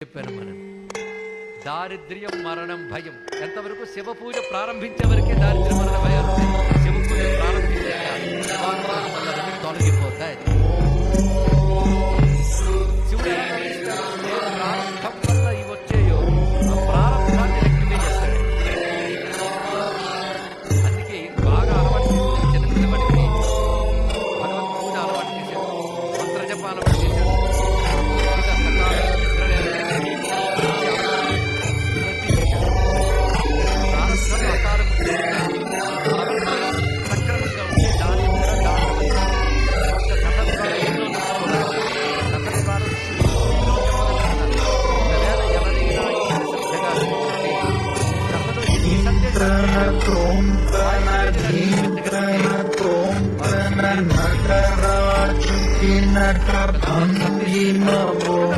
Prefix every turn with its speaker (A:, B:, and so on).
A: చెప్పాను మనం. దారిద్ర్యం, మరణం, భయం. ఎంతవరకు శివ పూజ ప్రారంభించే వరకే దారిద్ర్య మరణ భయాలు. శివ పూజ ప్రారంభించాక తొలగిపోతాయి. శివుడు ఎలా గమనిస్తాడు? ఏ ప్రారంభం వల్ల ఇవి వచ్చాయో ఆ ప్రారంభాన్ని రెక్టిఫై చేస్తాడు. అందుకే బాగా అలవాటు చేసిన చిన్నపిల్లవాడికి భగవత్ పూజ అలవాటు చేశాడు, మంత్రజప అలవాటు చేశాడు.
B: Namo